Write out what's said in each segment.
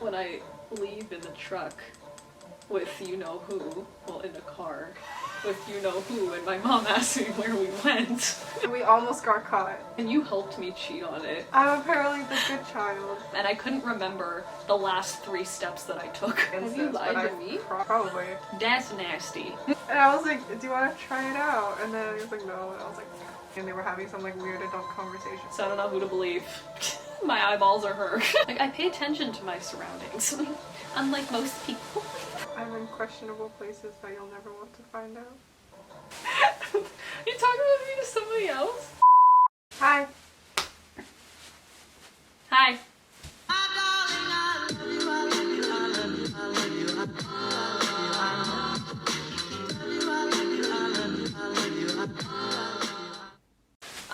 when I leave in the truck with you-know-who, well, in the car, with you-know-who, and my mom asked me where we went. We almost got caught. And you helped me cheat on it. I'm apparently the good child. And I couldn't remember the last 3 steps that I took. Have you lied to me? Probably. That's nasty. And I was like, do you want to try it out? And then he was like, no. And I was like, and they were having some like weird adult conversation. So I don't know who to believe. My eyeballs are hurt. Like, I pay attention to my surroundings. Unlike most people. I'm in questionable places that you'll never want to find out. You talking about me to somebody else? Hi. Hi.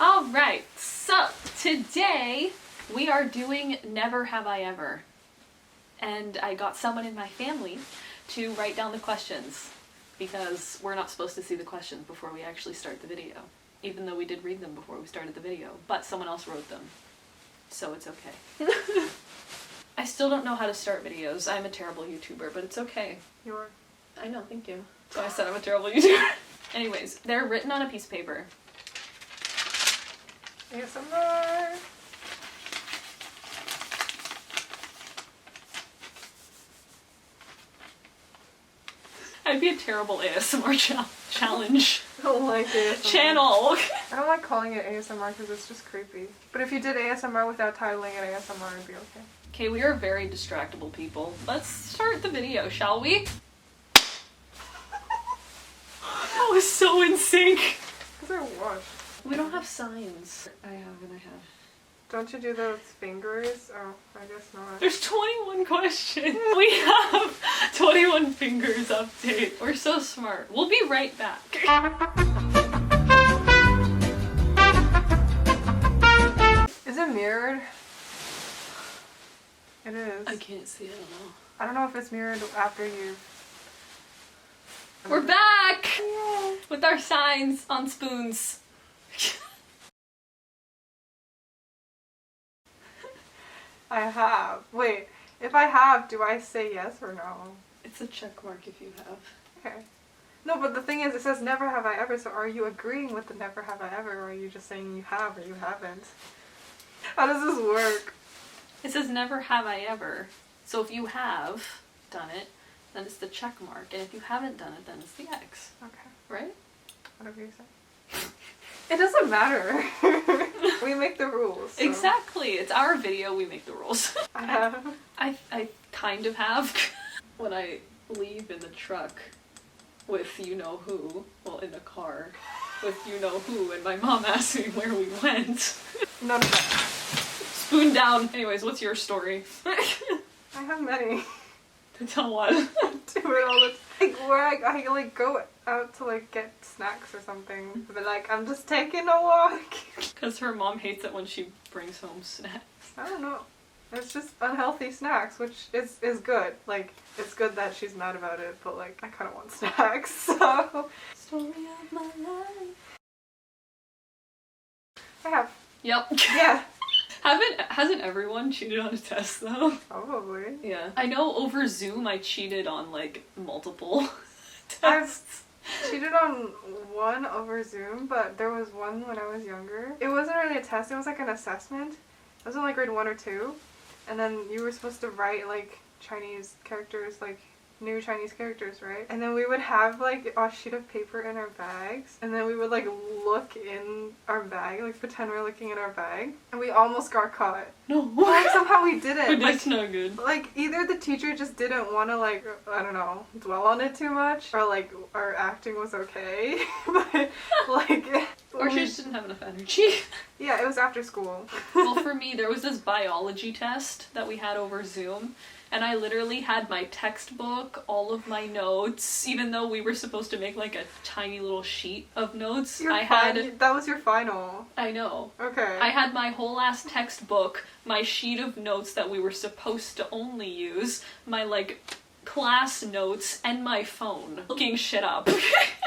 Alright, so today we are doing Never Have I Ever. And I got someone in my family to write down the questions because we're not supposed to see the questions before we actually start the video. Even though we did read them before we started the video, but someone else wrote them. So it's okay. I still don't know how to start videos. I'm a terrible YouTuber, but it's okay. You are. I know, thank you. So I said I'm a terrible YouTuber. Anyways, they're written on a piece of paper. ASMR. I'd be a terrible ASMR challenge. I don't like ASMR. Channel. I don't like calling it ASMR because it's just creepy. But if you did ASMR without titling it ASMR, it'd be okay. Okay, we are very distractible people. Let's start the video, shall we? That was so in sync. Because I washed. We don't have signs. I have and I have. Don't you do those fingers? Oh, I guess not. There's 21 questions. We have 21 fingers update. We're so smart. We'll be right back. Is it mirrored? It is. I can't see, I don't know. I don't know if it's mirrored after you. We're back! Yay. With our signs on spoons. I have. Wait, if I have, do I say yes or no? It's a check mark if you have. Okay. No, but the thing is, it says never have I ever, so are you agreeing with the never have I ever, or are you just saying you have or you haven't? How does this work? It says never have I ever. So if you have done it, then it's the check mark. And if you haven't done it, then it's the X. Okay. Right? Whatever you say. It doesn't matter. We make the rules. So. Exactly. It's our video, we make the rules. I have. I kind of have. When I leave in the truck with you-know-who, well, in the car, with you-know-who, and my mom asked me where we went. None of that. Spoon down. Anyways, what's your story? I have many. To tell what? Do it all the time. Like, where I like go out to like get snacks or something, but like I'm just taking a walk. Because her mom hates it when she brings home snacks. I don't know. It's just unhealthy snacks, which is good. Like, it's good that she's mad about it, but like, I kind of want snacks, so. Story of my life. I have. Yep. Yeah. Hasn't everyone cheated on a test though? Probably. Yeah. I know over Zoom I cheated on like multiple tests. I've cheated on one over Zoom, but there was one when I was younger. It wasn't really a test, it was like an assessment. It was in like grade 1 or 2. And then you were supposed to write like Chinese characters, like new Chinese characters, right? And then we would have like a sheet of paper in our bags, and then we would like look in our bag, like pretend we're looking in our bag, and we almost got caught. No. But somehow we didn't. That's not good. Like either the teacher just didn't want to like, I don't know, dwell on it too much, or like our acting was okay, but like... Or she just didn't have enough energy. Yeah, it was after school. Well, for me, there was this biology test that we had over Zoom, and I literally had my textbook, all of my notes, even though we were supposed to make like a tiny little sheet of notes. That was your final. I know. Okay. I had my whole ass textbook, my sheet of notes that we were supposed to only use, my like class notes, and my phone. Looking shit up.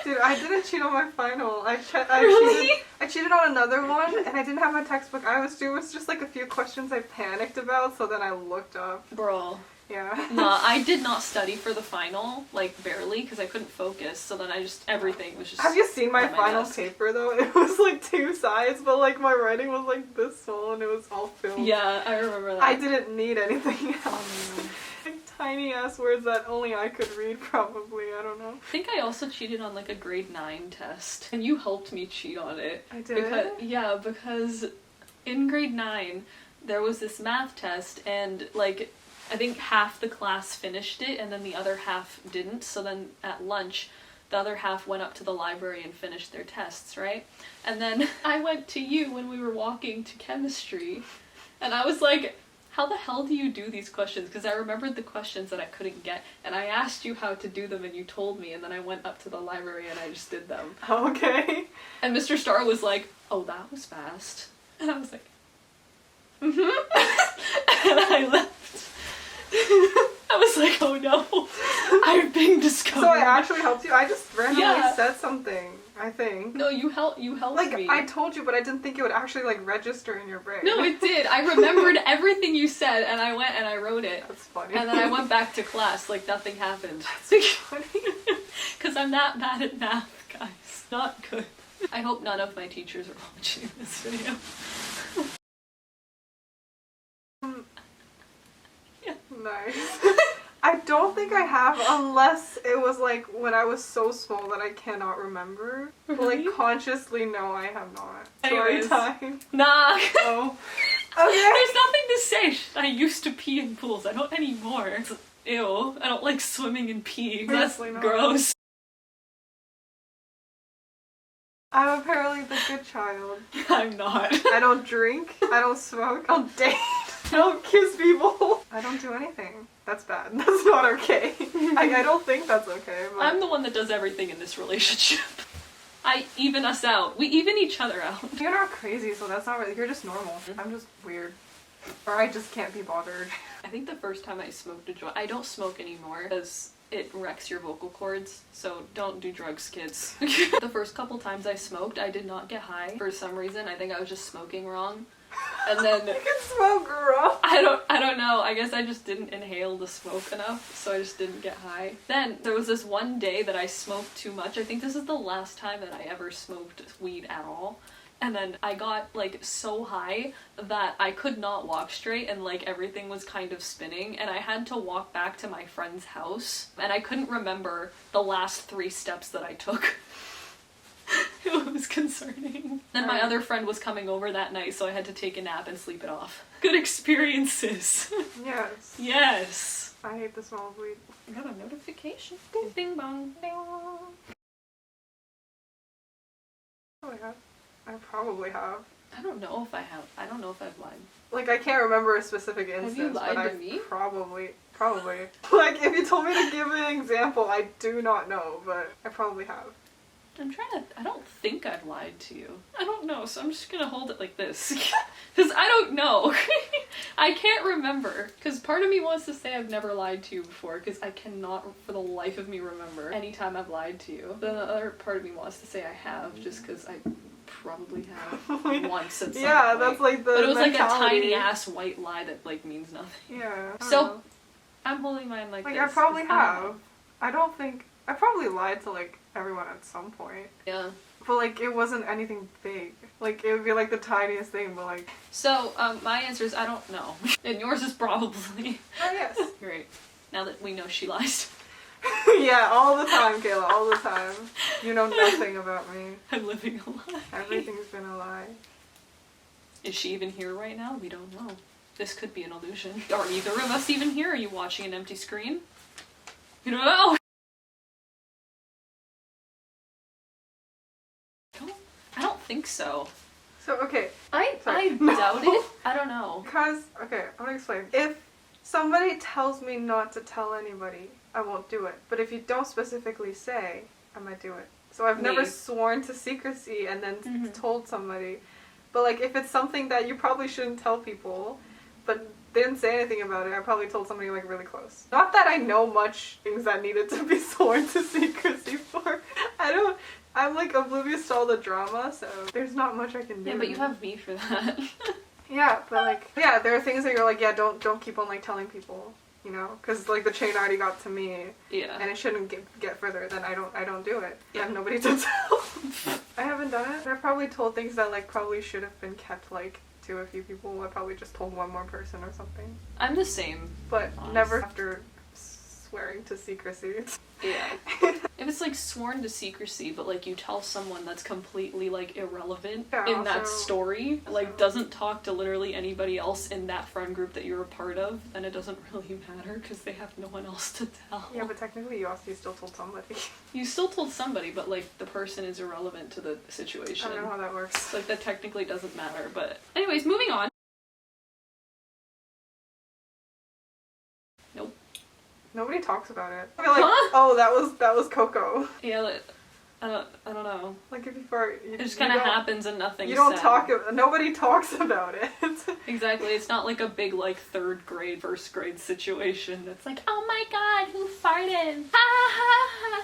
Dude, I didn't cheat on my final. Really? I cheated on another one, and I didn't have my textbook. It was just like a few questions I panicked about, so then I looked up. Bro. Yeah, math. No, I did not study for the final, like barely, because I couldn't focus. So then everything was just. Have you seen my on final desk. paper though? It was like 2 sides, but like my writing was like this small and it was all filled. Yeah, I remember that. I didn't need anything else. Like tiny ass words that only I could read probably, I don't know. I think I also cheated on like a grade 9 test, and you helped me cheat on it. I did? Because in grade 9 there was this math test, and like I think half the class finished it and then the other half didn't. So then at lunch the other half went up to the library and finished their tests, right? And then I went to you when we were walking to chemistry, and I was like, how the hell do you do these questions? Because I remembered the questions that I couldn't get, and I asked you how to do them and you told me, and then I went up to the library and I just did them. Okay. And Mr. Starr was like, oh, that was fast. And I was like, and I left. I was like, oh no, I've been discovered. So I actually helped you? I just randomly Yeah. said something, I think. No, you helped Like, me. I told you, but I didn't think it would actually like register in your brain. No, it did. I remembered everything you said, and I went and I wrote it. That's funny. And then I went back to class like nothing happened. That's funny. Because I'm not bad at math, guys. Not good. I hope none of my teachers are watching this video. Yeah. Nice. I don't think I have, unless it was like when I was so small that I cannot remember. But like Really? consciously, no, I have not. Anyways. Story time. Nah. Oh. There's nothing to say. I used to pee in pools. I don't anymore. It's, ew. I don't like swimming and peeing. That's Obviously not. gross. I'm apparently the good child. I'm not. I don't drink. I don't smoke. I don't date. I don't kiss people. I don't do anything. That's bad. That's not okay. I don't think that's okay. But I'm the one that does everything in this relationship. I even us out. We even each other out. you're not crazy, so that's not really. You're just normal. I'm just weird. Or I just can't be bothered. I think the first time I smoked a joint, I don't smoke anymore because it wrecks your vocal cords, so don't do drugs, kids. The first couple times I smoked, I did not get high for some reason. I think I was just smoking wrong. And then You can smoke raw. I don't know. I guess I just didn't inhale the smoke enough, so I just didn't get high. Then there was this one day that I smoked too much. I think this is the last time that I ever smoked weed at all. And then I got like so high that I could not walk straight, and like everything was kind of spinning, and I had to walk back to my friend's house, and I couldn't remember the last 3 steps that I took. It was concerning. Then my other friend was coming over that night, so I had to take a nap and sleep it off. Good experiences. Yes. Yes. I hate the smell of weed. I got a notification. Ding, ding bong. Ding. Oh, I probably have. I don't know if I have. I don't know if I've lied. Like, I can't remember a specific Have instance, you lied but to I me? probably. Like, if you told me to give an example, I do not know, but I probably have. I'm trying to. I don't think I've lied to you. I don't know, so I'm just gonna hold it like this. Because I don't know. I can't remember. Because part of me wants to say I've never lied to you before, because I cannot for the life of me remember any time I've lied to you. Then the other part of me wants to say I have, just because I probably have once at some Yeah, point. that's like the But it was like a mentality. tiny ass white lie that like means nothing. Yeah. I don't So, know. I'm holding mine like Like, this. I probably 'cause I don't have. know. I don't think. I probably lied to, like, everyone at some point. Yeah. But, like, it wasn't anything big. Like, it would be, like, the tiniest thing, but, like... So, my answer is I don't know. And yours is probably. Oh, yes. Great. Now that we know she lies. Yeah, all the time, Kayla, all the time. You know nothing about me. I'm living a lie. Everything's been a lie. Is she even here right now? We don't know. This could be an illusion. Are either of us even here? Are you watching an empty screen? You don't know. I don't think so. So, okay. I Sorry. doubt it. I don't know. Because, okay, I'm gonna explain. If somebody tells me not to tell anybody, I won't do it. But if you don't specifically say, I might do it. So I've never Me. sworn to secrecy and then Mhm. told somebody. But, like, if it's something that you probably shouldn't tell people, but they didn't say anything about it, I probably told somebody, like, really close. Not that I know much things that needed to be sworn to secrecy for. I'm, like, oblivious to all the drama, so there's not much I can do. Yeah, but you have me for that. Yeah, but, like, yeah, there are things that you're like, yeah, don't keep on, like, telling people. you know, because like the chain already got to me, Yeah. and it shouldn't get further. Then I don't do it. Yeah. I have nobody to tell. I haven't done it. I've probably told things that like probably should have been kept like to a few people. I probably just told one more person or something. I'm the same. But honest. never after swearing to secrecy. Yeah. If it's like sworn to secrecy, but like you tell someone that's completely like irrelevant in that story, like doesn't talk to literally anybody else in that friend group that you're a part of, then it doesn't really matter because they have no one else to tell. Yeah, but technically you still told somebody. You still told somebody, but like the person is irrelevant to the situation. I don't know how that works. So, like that technically doesn't matter, but anyways, moving on. Nope. Nobody talks about it. I feel like, oh, that was Coco. Yeah, like, I don't know. Like before, it just kind of happens and nothing. You don't talk. Nobody talks about it. Exactly. It's not like a big like third grade, first grade situation. It's like, oh my god, who farted? Ha ha ha.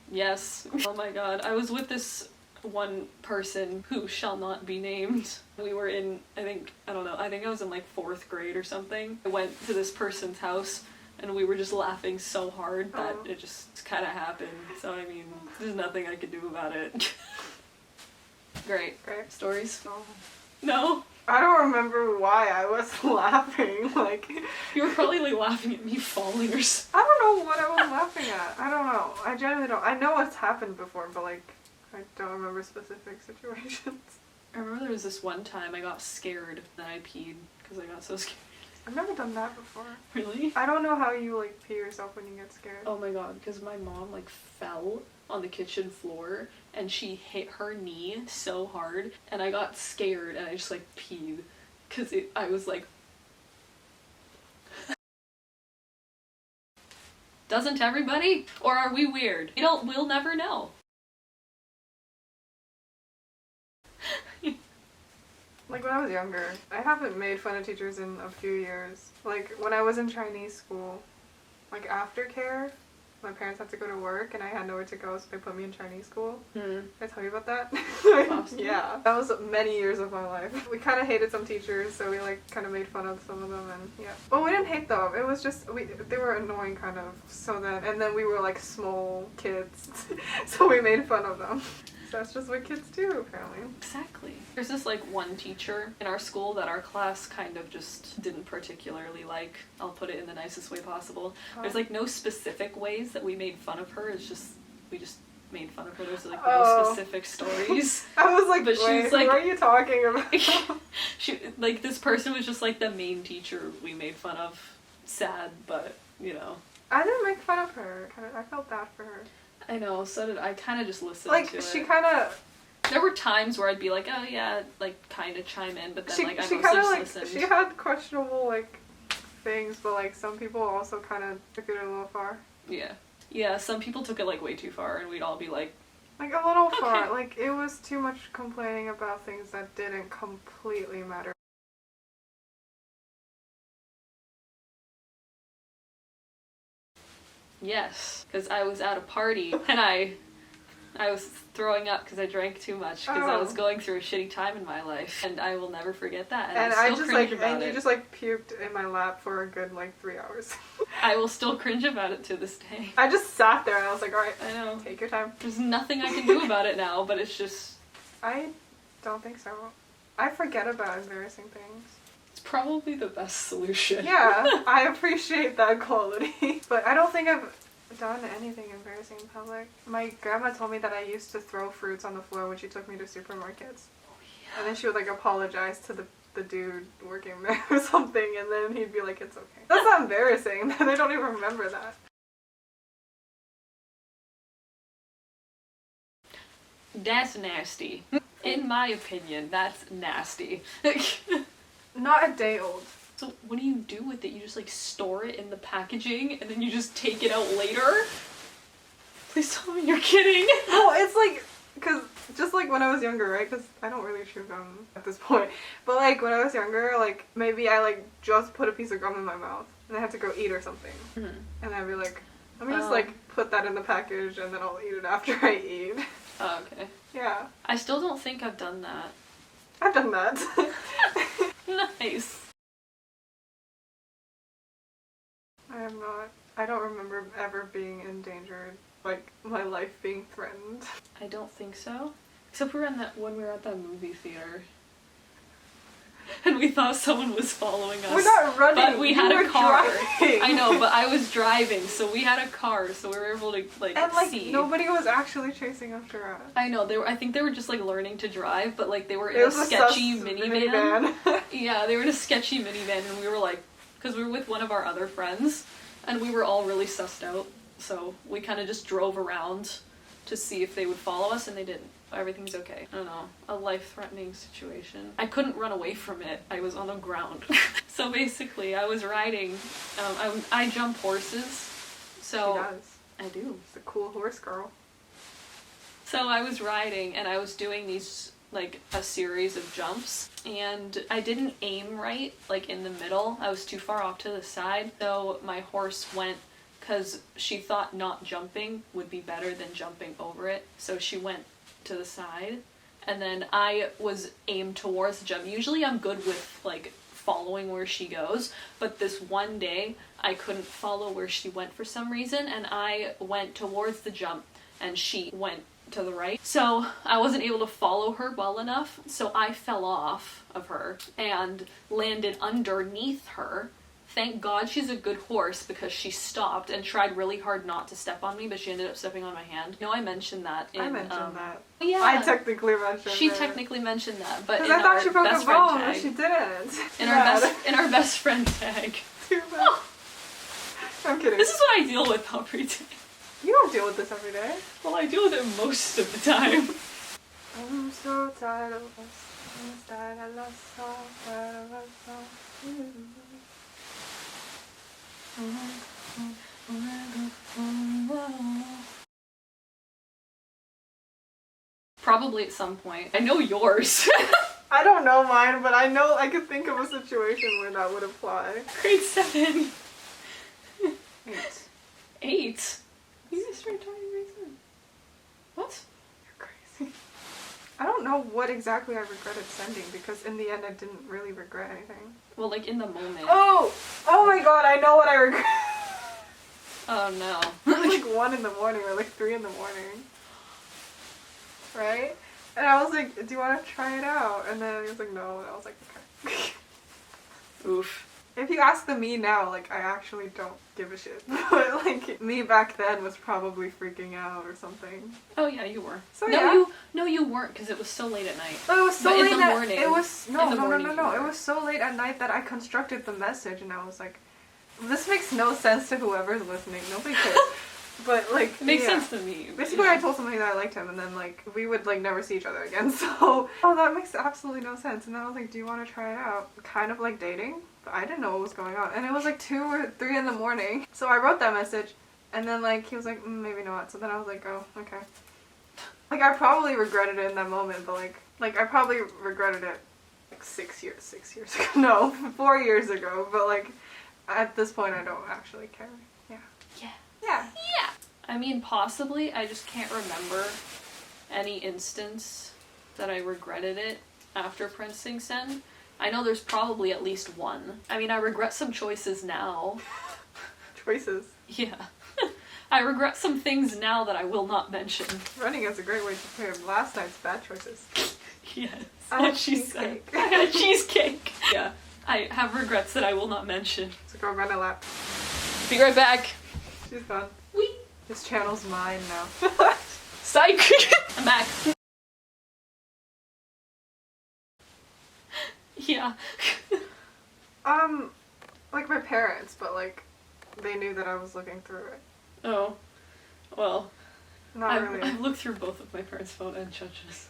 Yes. Oh my god. I was with this one person who shall not be named. We were in, I think I was in like 4th grade or something. I went to this person's house and we were just laughing so hard that it just kind of happened. So I mean, there's nothing I could do about it. Great. Stories? No? I don't remember why I was laughing. Like, you were probably like laughing at me falling or something. I don't know what I was laughing at. I don't know. I genuinely don't. I know what's happened before, but like I don't remember specific situations. I remember there was this one time I got scared and I peed because I got so scared. I've never done that before. Really? I don't know how you like pee yourself when you get scared. Oh my god, because my mom like fell on the kitchen floor and she hit her knee so hard and I got scared and I just like peed because I was like... Doesn't everybody? Or are we weird? We'll never know. Like when I was younger, I haven't made fun of teachers in a few years. Like when I was in Chinese school, like aftercare, my parents had to go to work and I had nowhere to go, so they put me in Chinese school. Did I tell you about that? Yeah. That was many years of my life. We kind of hated some teachers, so we like kind of made fun of some of them and yeah. Well, we didn't hate them. It was just, they were annoying kind of. And then we were like small kids, so we made fun of them. So that's just what kids do, apparently. Exactly. There's this like one teacher in our school that our class kind of just didn't particularly like. I'll put it in the nicest way possible. There's like no specific ways that we made fun of her. It's just, we just made fun of her. There's like no specific stories. I was like, but wait, who are you talking about? Like this person was just like the main teacher we made fun of. Sad, but you know. I didn't make fun of her. I felt bad for her. I know, so did I. Kind of just listened to it. Like, she kind of... There were times where I'd be like, oh yeah, like, kind of chime in, but then, I mostly just listened. She had questionable, like, things, but, like, some people also kind of took it a little far. Yeah. Yeah, some people took it, like, way too far, and we'd all be like... Like, a little far. Like, it was too much complaining about things that didn't completely matter. Yes, because I was at a party and I was throwing up because I drank too much because I was going through a shitty time in my life, and I will never forget that. And I still cringe about it. You just like puked in my lap for a good like 3 hours. I will still cringe about it to this day. I just sat there and I was like, all right, I know. Take your time. There's nothing I can do about it now, but it's just... I don't think so. I forget about embarrassing things. It's probably the best solution. Yeah, I appreciate that quality. But I don't think I've done anything embarrassing in public. My grandma told me that I used to throw fruits on the floor when she took me to supermarkets. Oh, yeah. And then she would like apologize to the dude working there or something, and then he'd be like, it's okay. That's not embarrassing. They don't even remember that. That's nasty. In my opinion, that's nasty. Not a day old. So what do you do with it? You just like store it in the packaging and then you just take it out later? Please tell me you're kidding. No, it's like, cause just like when I was younger, right? Cause I don't really chew gum at this point. But like when I was younger, like maybe I like just put a piece of gum in my mouth and I had to go eat or something. Mm-hmm. And I'd be like, let me just like put that in the package and then I'll eat it after I eat. Oh, okay. Yeah. I still don't think I've done that. I've done that. Nice. I don't remember ever being endangered, like my life being threatened. I don't think so. Except when we were at that movie theater. And we thought someone was following us. We're not running. But we had You a were car. driving. I know, but I was driving, so we had a car, so we were able to and like see. nobody was actually chasing after us. I know, I think they were just like learning to drive, but like they were It in a was sketchy sus minivan. Yeah, they were in a sketchy minivan, and we were like, because we were with one of our other friends, and we were all really sussed out, so we kind of just drove around to see if they would follow us, and they didn't. Everything's okay. I don't know, a life-threatening situation. I couldn't run away from it. I was on the ground. So basically, I was riding. I jump horses. So She does. I do. She's a cool horse girl. So I was riding, and I was doing these like a series of jumps, and I didn't aim right, like in the middle. I was too far off to the side, so my horse went, because she thought not jumping would be better than jumping over it, so she went to the side, and then I was aimed towards the jump. Usually I'm good with like following where she goes, but this one day I couldn't follow where she went for some reason, and I went towards the jump and she went to the right. So I wasn't able to follow her well enough, so I fell off of her and landed underneath her. Thank God she's a good horse, because she stopped and tried really hard not to step on me, but she ended up stepping on my hand. No, I mentioned that in, I mentioned that. Yeah. I technically mentioned She it. technically mentioned that, but in Because I thought our she broke best a friend bone, but tag. she didn't. In our best friend tag. Too bad. I'm kidding. This is what I deal with every day. You don't deal with this every day. Well, I deal with it most of the time. I'm so tired of us. Tired of us, so tired of us, so. Probably at some point. I know yours. I don't know mine, but I know I could think of a situation where that would apply. Grade 7. 8. 8? You just started talking grade 7. What? You're crazy. I don't know what exactly I regretted sending, because in the end I didn't really regret anything. Well, like in the moment. Oh! Oh my god, I know what I regret. Oh no. Like 1 in the morning or like 3 in the morning. Right? And I was like, do you want to try it out? And then he was like, no. And I was like, okay. Oof. If you ask the me now, like, I actually don't give a shit. But like, me back then was probably freaking out or something. Oh yeah, you were. So no, yeah. you weren't, because it was so late at night. But it was so But in late the morning. It was In no, the no, morning no, you no, no. were. It was so late at night that I constructed the message, and I was like, this makes no sense to whoever's listening. Nobody cares. But like, It makes yeah. sense to me. Basically, yeah. I told somebody that I liked him, and then like we would like never see each other again. So, oh, that makes absolutely no sense. And then I was like, do you want to try it out? Kind of like dating, but I didn't know what was going on, and it was like 2 or 3 in the morning. So I wrote that message, and then like he was like, maybe not. So then I was like, oh, okay. Like I probably regretted it in that moment, but like I probably regretted it like 6 years ago. No, 4 years ago. But like at this point, I don't actually care. Yeah. Yeah. Yeah. Yeah. I mean, possibly. I just can't remember any instance that I regretted it after pressing send. I know there's probably at least one. I mean, I regret some choices now. Choices. Yeah. I regret some things now that I will not mention. Running is a great way to clear last night's bad choices. Yes. I What had she said. cheesecake. I had a cheesecake. Yeah. I have regrets that I will not mention. So go run a lap. Be right back. She's gone. Whee! This channel's mine now. Psych! I'm back. Yeah. Like my parents, but like they knew that I was looking through it. Oh. Well, Not really. I've looked through both of my parents' phone and Judge's.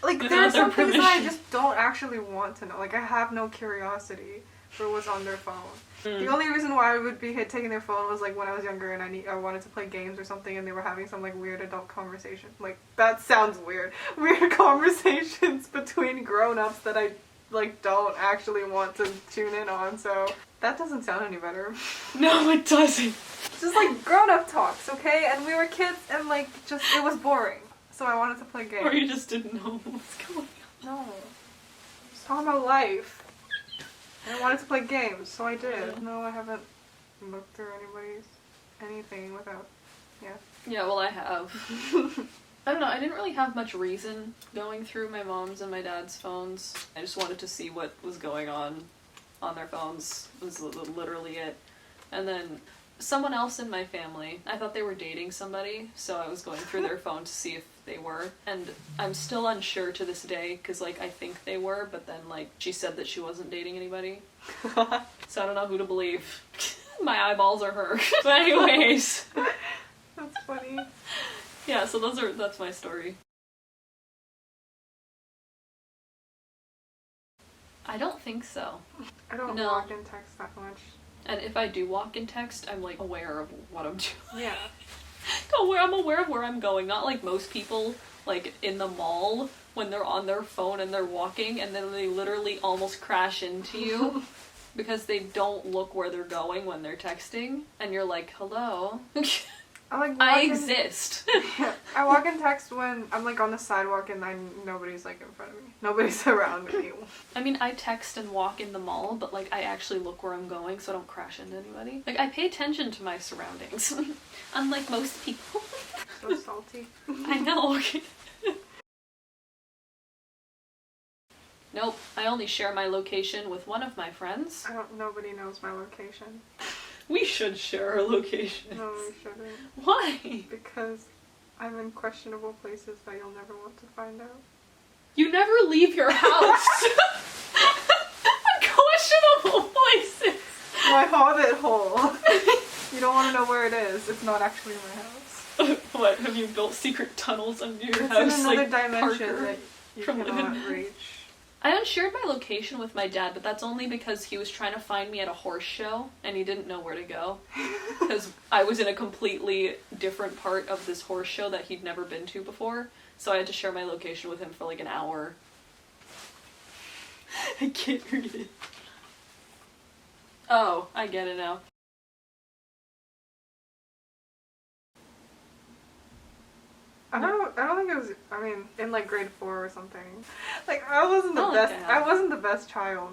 Like without there are their some things that I permission. just don't actually want to know. Like I have no curiosity for what's on their phone. The only reason why I would be taking their phone was like when I was younger and I wanted to play games or something, and they were having some like weird adult conversation. Like that sounds weird. Weird conversations between grown-ups that I like don't actually want to tune in on. So that doesn't sound any better. No, it doesn't. Just like grown-up talks, okay? And we were kids and like just it was boring. So I wanted to play games. Or you just didn't know what was going on. No. talking about life. I wanted to play games, so I did. No, I haven't looked through anything without, yeah. Yeah, well, I have. I don't know, I didn't really have much reason going through my mom's and my dad's phones. I just wanted to see what was going on their phones, was literally it. And then someone else in my family, I thought they were dating somebody, so I was going through their phone to see if they were. And I'm still unsure to this day, because, like, I think they were, but then, like, she said that she wasn't dating anybody. So I don't know who to believe. My eyeballs are her. But anyways. That's funny. Yeah, so that's my story. I don't think so. I don't No. walk and text that much. And if I do walk and text, I'm, like, aware of what I'm doing. Yeah. I'm aware of where I'm going, not like most people, like, in the mall, when they're on their phone and they're walking, and then they literally almost crash into you, because they don't look where they're going when they're texting, and you're like, hello? I exist. Yeah, I walk and text when I'm, like, on the sidewalk and nobody's, like, in front of me. Nobody's around me. I mean, I text and walk in the mall, but, like, I actually look where I'm going so I don't crash into anybody. Like, I pay attention to my surroundings, unlike most people. So salty. I know. Nope, I only share my location with one of my friends. Nobody knows my location. We should share our locations. No, we shouldn't. Why? Because I'm in questionable places that you'll never want to find out. You never leave your house. Questionable places. My hobbit hole. You don't want to know where it is. It's not actually my house. What, have you built secret tunnels under your It's house? in another like dimension Parker that you from cannot Living reach. I unshared my location with my dad, but that's only because he was trying to find me at a horse show, and he didn't know where to go. Because I was in a completely different part of this horse show that he'd never been to before, so I had to share my location with him for like an hour. I can't read it. Oh, I get it now. I don't think it was, I mean, in like grade 4 or something. Like, I wasn't the Oh, best, yeah. I wasn't the best child.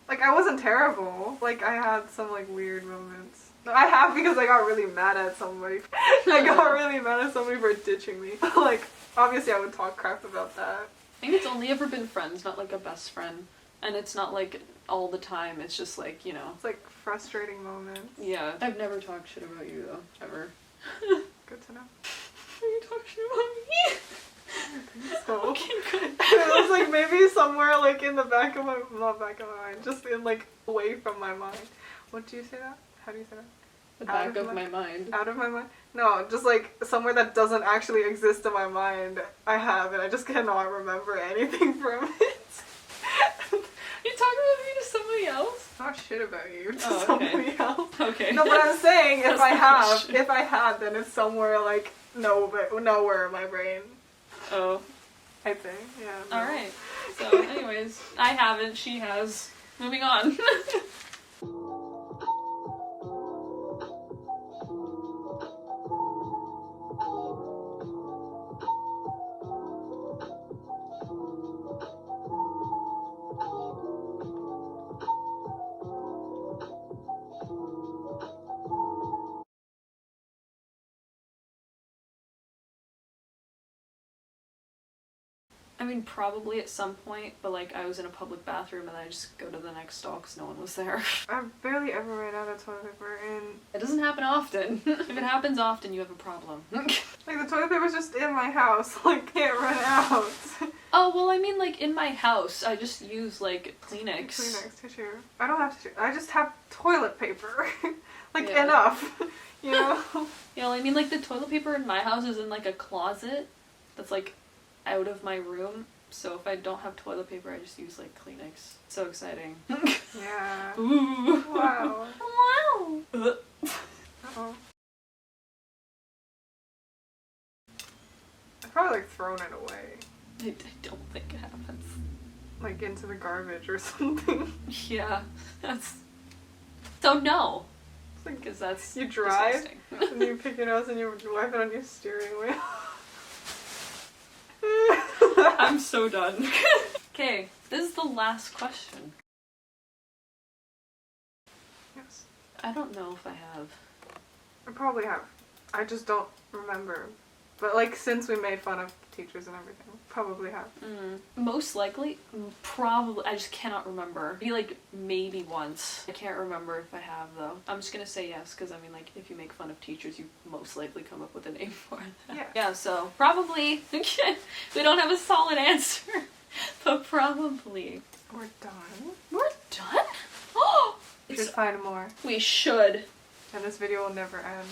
Like, I wasn't terrible. Like, I had some like weird moments. No, I have because I got really mad at somebody. I got really mad at somebody for ditching me. Like, obviously I would talk crap about that. I think it's only ever been friends, not like a best friend. And it's not like all the time, it's just like, you know. It's like frustrating moments. Yeah. I've never talked shit about you though, ever. Good to know. Are you talking about me? So, Okay, good. it was like maybe somewhere like in the back of my, not back of my mind, just in like away from my mind. What do you say that? How do you say that? The back of my mind. Out of my mind? No, just like somewhere that doesn't actually exist in my mind. I have, and I just cannot remember anything from it. You talking about me to somebody else? Not shit about you, to Oh, okay. somebody else. Okay. No, but I'm saying That's the question. if I had, then it's somewhere like nowhere in my brain. Oh. I think, yeah. No. Alright. So, anyways, I haven't, she has. Moving on. I mean, probably at some point, but like I was in a public bathroom and I just go to the next stall because no one was there. I barely ever ran out of toilet paper, and It doesn't happen often. If it happens often, you have a problem. like the toilet paper's just in my house, like can't run out. Oh, well, I mean, like in my house, I just use like Kleenex. Kleenex tissue. I don't have tissue. I just have toilet paper. Like Yeah. enough, you know. Yeah, well, I mean, like the toilet paper in my house is in like a closet that's like out of my room. So if I don't have toilet paper, I just use like Kleenex. So exciting. Yeah. Ooh. Wow. Wow. Uh-oh. I've probably like thrown it away. I don't think it happens. Like into the garbage or something. Yeah, that's... So no. It's like Because that's you drive disgusting. and you pick your nose and you wipe it on your steering wheel. I'm so done. Okay, this is the last question. Yes. I don't know if I have. I probably have. I just don't remember. But like since we made fun of teachers and everything, probably have. Most likely, probably. I just cannot remember. Be like maybe once. I can't remember if I have though. I'm just gonna say yes because I mean like if you make fun of teachers, you most likely come up with a name for it. Yeah. Yeah. So probably. We don't have a solid answer, but probably. We're done. We're done. Oh. We should find more. We should. And this video will never end.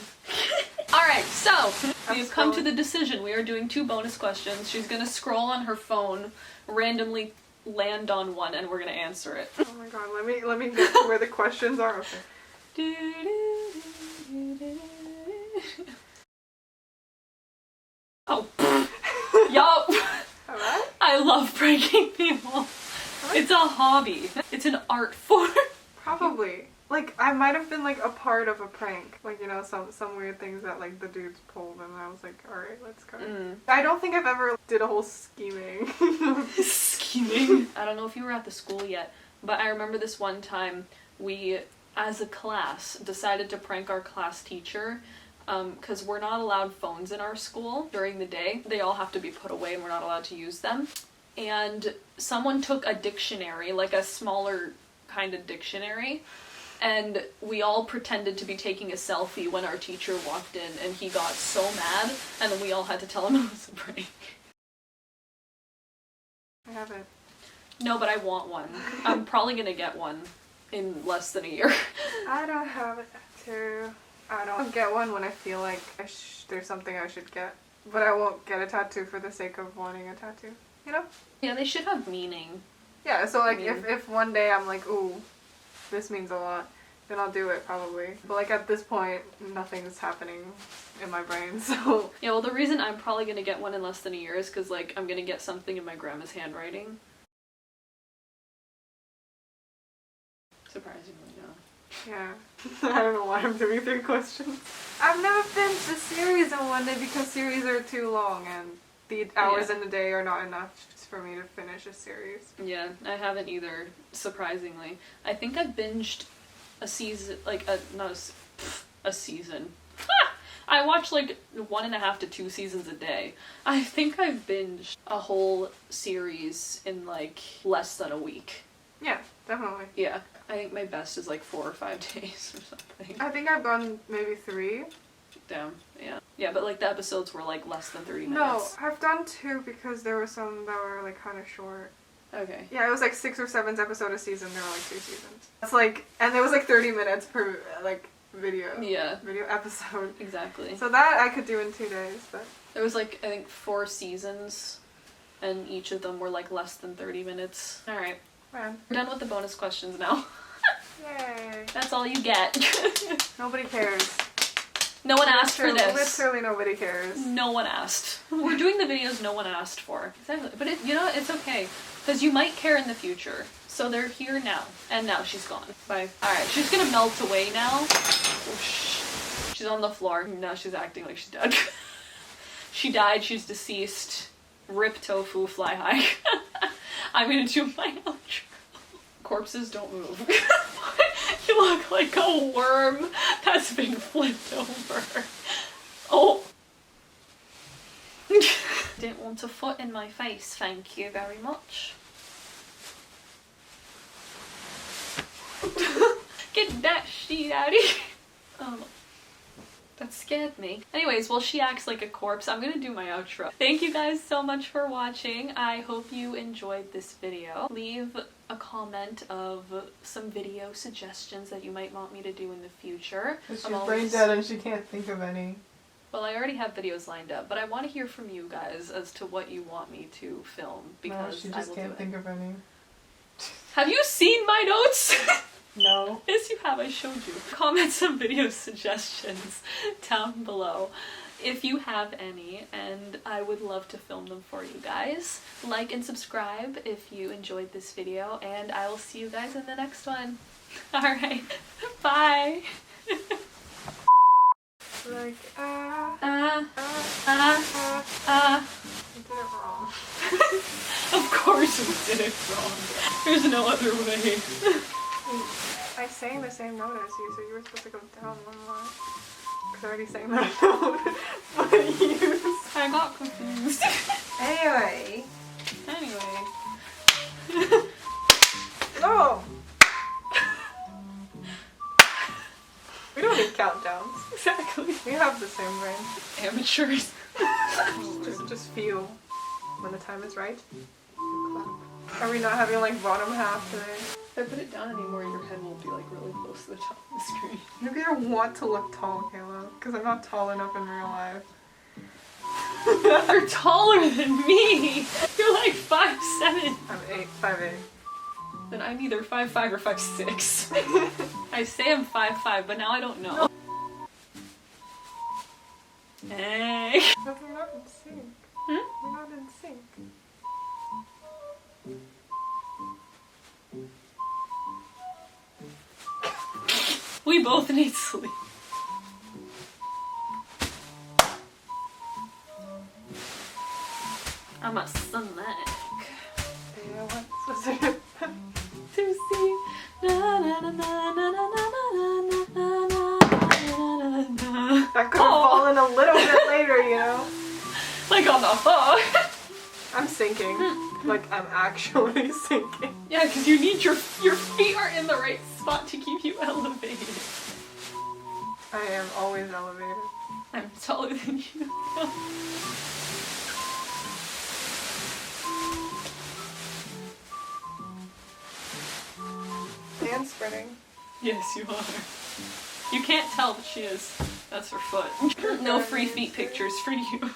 Alright, so we've come to scrolling. the decision. We are doing 2 bonus questions. She's gonna scroll on her phone, randomly land on one, and we're gonna answer it. Oh my god, let me get to where the questions are. Okay. Oh, yup. Alright? I love pranking people. It's a hobby. It's an art form. Probably. Like, I might have been, like, a part of a prank. Like, you know, some weird things that, like, the dudes pulled, and I was like, alright, let's go. I don't think I've ever did a whole scheming. Scheming? I don't know if you were at the school yet, but I remember this one time we, as a class, decided to prank our class teacher because we're not allowed phones in our school during the day. They all have to be put away and we're not allowed to use them. And someone took a dictionary, like a smaller kind of dictionary, and we all pretended to be taking a selfie when our teacher walked in, and he got so mad, and then we all had to tell him it was a prank. I haven't. No, but I want one. I'm probably gonna get one in less than a year. I don't have a tattoo. I don't get one when I feel like there's something I should get. But I won't get a tattoo for the sake of wanting a tattoo. You know? Yeah, they should have meaning. Yeah, so like if one day I'm like, ooh, this means a lot, then I'll do it probably. But like at this point, nothing's happening in my brain, so. Yeah, well the reason I'm probably gonna get one in less than a year is because like I'm gonna get something in my grandma's handwriting. Surprisingly, no. Yeah. I don't know why I'm doing 3 questions. I've never finished a series in one day because series are too long and the hours in the day are not enough for me to finish a series. Yeah, I haven't either, surprisingly. I think I binged a season, like, a season. I watch like 1.5 to 2 seasons a day. I think I've binged a whole series in like less than a week. Yeah, definitely. Yeah, I think my best is like 4 or 5 days or something. I think I've gone maybe 3. Damn, yeah. Yeah, but like the episodes were like less than 30 No, minutes. I've done 2 because there were some that were like kind of short. Okay. Yeah, it was like 6 or 7 episodes a season. There were like 2 seasons. That's like, and there was like 30 minutes per like video. Yeah. Video episode. Exactly. So that I could do in 2 days, but. There was like, I think 4 seasons, and each of them were like less than 30 minutes. Alright. Man. We're done with the bonus questions now. Yay. That's all you get. Nobody cares. No one asked for this. Literally nobody cares. No one asked. We're doing the videos no one asked for. Exactly. But you know, it's okay. Because you might care in the future. So they're here now. And now she's gone. Bye. Alright, she's gonna melt away now. Whoosh. She's on the floor. Now she's acting like she's dead. She died. She's deceased. Rip tofu, fly high. I'm gonna do my outro. Corpses don't move. You look like a worm that's been flipped over. Oh. Didn't want a foot in my face, thank you very much. Get that shit out of here. Oh. That scared me. Anyways, while she acts like a corpse, I'm gonna do my outro. Thank you guys so much for watching. I hope you enjoyed this video. Leave a comment of some video suggestions that you might want me to do in the future. She's brain dead and she can't think of any. Well, I already have videos lined up, but I want to hear from you guys as to what you want me to film, because no, she just can't think of any. Have you seen my notes? No. Yes, you have. I showed you. Comment some video suggestions down below if you have any, and I would love to film them for you guys. Like and subscribe if you enjoyed this video, and I will see you guys in the next one. Alright, bye! Like, You did it wrong. Of course we did it wrong. There's no other way. I sang the same note as you, so you were supposed to go down one more. Because I already sang that note. But you... I got confused. Anyway. Anyway. No! We don't need countdowns. Exactly. We have the same brain. Amateurs. Just feel when the time is right. You clap. Are we not having like bottom half today? If I put it down anymore, your head will be like really close to the top of the screen. Maybe I want to look tall, Kayla, because I'm not tall enough in real life. You're taller than me! You're like 5'7". I'm 5'8". Then I'm either 5'5" or 5'6". I say I'm 5'5", but now I don't know. Hey! Because we're not in sync. Hmm? We're not in sync. We both need sleep. I'm a snack. Yeah, what's it? To see. Na, na, na, na, na, na, na, na, na, na, na. That could have fallen a little bit later, you know? Like on the phone. I'm sinking. Like, I'm actually sinking. Yeah, because you need your feet are in the right spot to keep you elevated. I am always elevated. I'm taller than you. And spreading. Yes, you are. You can't tell, but she is. That's her foot. No free feet pictures for you.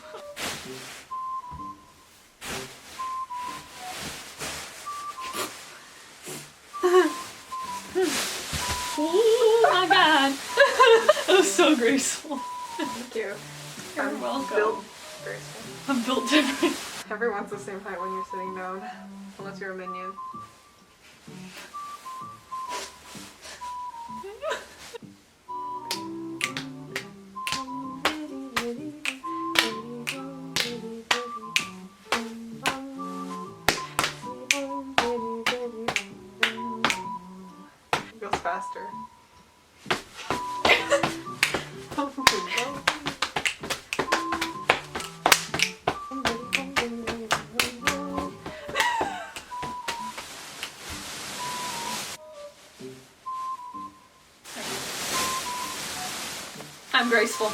Oh my god. That was so graceful. Thank you. You're I'm welcome. built graceful. I'm built different. Everyone's the same height when you're sitting down. Unless you're a minion. It goes faster. I'm graceful.